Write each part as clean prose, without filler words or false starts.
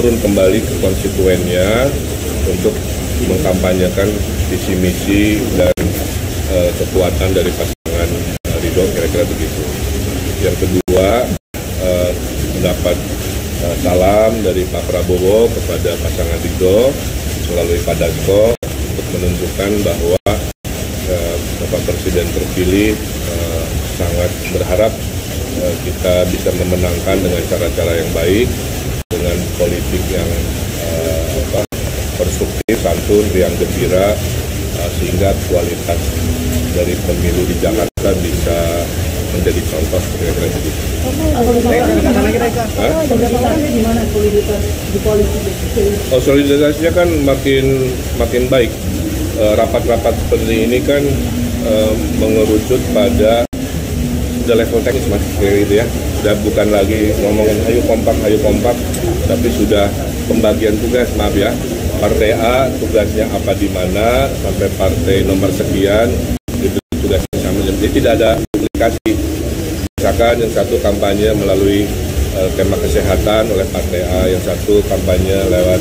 turun kembali ke konstituennya untuk mengkampanyekan visi misi dan kekuatan dari pasangan Ridho, kira-kira begitu. Yang kedua, mendapat salam dari Pak Prabowo kepada pasangan Ridho melalui Pak Dasko untuk menunjukkan bahwa Bapak Presiden terpilih sangat berharap kita bisa memenangkan dengan cara-cara yang baik, dengan politik yang konstruktif, santun, riang gembira, sehingga kualitas dari pemilu di Jakarta bisa menjadi contoh, kira-kira begitu. Solidaritasnya kan makin baik. Rapat-rapat seperti ini kan mengerucut pada sudah level teknis, Mas, kayak gitu ya. Sudah bukan lagi ngomongin ayo kompak, tapi sudah pembagian tugas, maaf ya. Partai A tugasnya apa di mana, sampai partai nomor sekian itu tugasnya sama. Jadi tidak ada duplikasi. Misalkan yang satu kampanye melalui tema kesehatan oleh partai A, yang satu kampanye lewat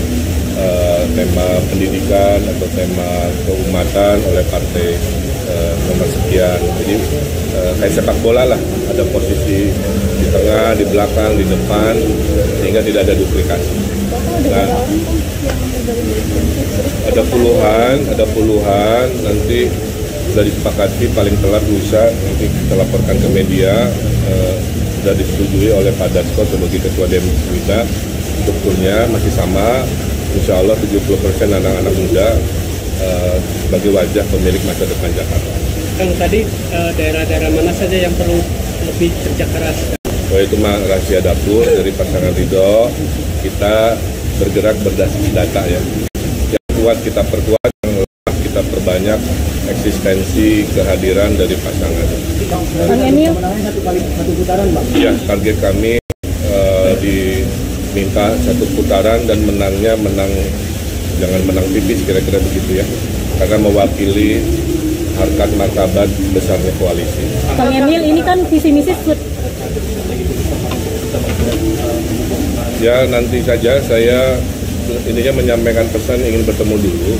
tema pendidikan atau tema keumatan oleh partai nomor sekian. Jadi kayak sepak bola lah, ada posisi di tengah, di belakang, di depan, sehingga tidak ada duplikasi. Nah, ada puluhan, nanti sudah disepakati paling telat lusa, nanti kita laporkan ke media, sudah disetujui oleh Pak Dasko sebagai Ketua Demiswita. Strukturnya masih sama, insya Allah 70% anak-anak muda sebagai wajah pemilik masa depan Jakarta. Kang, tadi daerah-daerah mana saja yang perlu lebih kerja keras? Oh, itu mah rahasia dapur dari pasangan Ridho. Kita bergerak berdasarkan data ya. Yang kuat kita perkuat, yang lemah kita perbanyak eksistensi kehadiran dari pasangan. Bang Emil, satu putaran, Bang. Ya, target kami diminta satu putaran dan menangnya jangan menang tipis, kira-kira begitu ya. Karena mewakili harkat martabat besarnya koalisi. Bang Emil, ini kan visi misi Ya, nanti saja saya intinya menyampaikan pesan ingin bertemu dulu,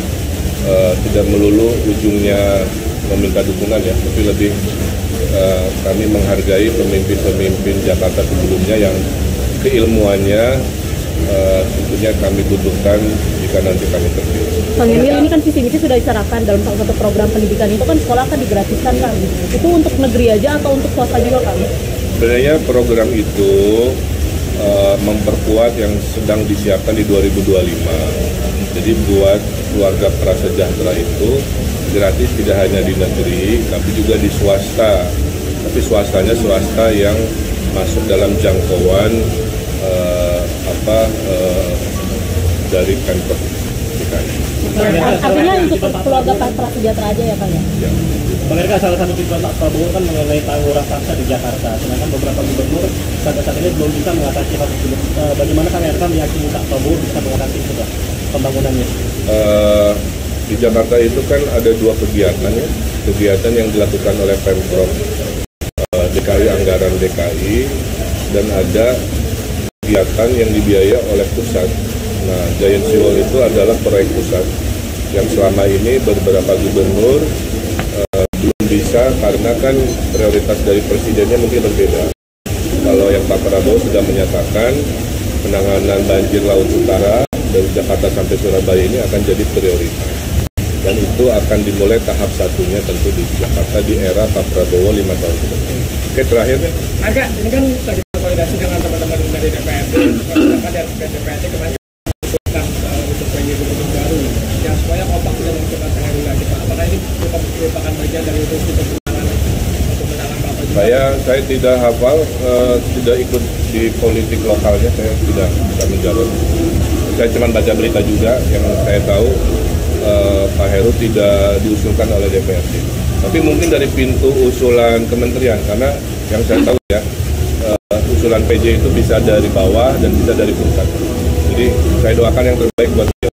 tidak melulu ujungnya meminta dukungan ya, tapi lebih kami menghargai pemimpin-pemimpin Jakarta sebelumnya yang keilmuannya tentunya kami butuhkan jika nanti kami terpilih. Bang Emil, ini kan visi misi sudah diserahkan dalam salah satu program pendidikan itu kan sekolah akan digratiskan, Kang. Itu untuk negeri aja atau untuk swasta juga, Kang? Sebenarnya program itu memperkuat yang sedang disiapkan di 2025. Jadi buat keluarga prasejahtera itu gratis tidak hanya di negeri, tapi juga di swasta. Tapi swastanya swasta yang masuk dalam jangkauan dari Pemprov DKI. Artinya untuk keluarga prasejahtera aja ya, Kang ya? Ya. Bang Erka, salah satu tujuan Pak Prabowo kan mengenai tanggul raksasa di Jakarta, sedangkan beberapa gubernur sampai saat ini belum bisa mengatasi hal tersebut. Bagaimana Kang Erka meyakini Pak Prabowo bisa mengatasi itu, Pak, pembangunannya? Di Jakarta itu kan ada dua kegiatan ya, kegiatan yang dilakukan oleh Pemprov DKI, anggaran DKI, dan ada kegiatan yang dibiayai oleh pusat. Nah, Giant Seawall itu adalah proyek pusat yang selama ini beberapa gubernur belum bisa karena kan prioritas dari presidennya mungkin berbeda. Kalau yang Pak Prabowo sudah menyatakan penanganan banjir Laut Utara dari Jakarta sampai Surabaya ini akan jadi prioritas. Dan itu akan dimulai tahap satunya tentu di Jakarta di era Pak Prabowo 5 tahun ke depan. Oke, terakhirnya. Agak, ini kan lagi koordinasi dengan teman-teman dari DPRD, dari DPRD kemarin untuk PJ gubernur baru, yang semuanya kompak sudah mencoba terregulasi. Apakah ini merupakan bagian dari untuk pemenangan Bapak? Saya tidak hafal, tidak ikut di politik lokalnya, saya tidak bisa menjawab. Saya cuma baca berita juga yang saya tahu Pak Heru tidak diusulkan oleh DPRD. Tapi mungkin dari pintu usulan kementerian, karena yang saya tahu ya, usulan PJ itu bisa dari bawah dan bisa dari pusat. Jadi saya doakan yang terbaik buat dia.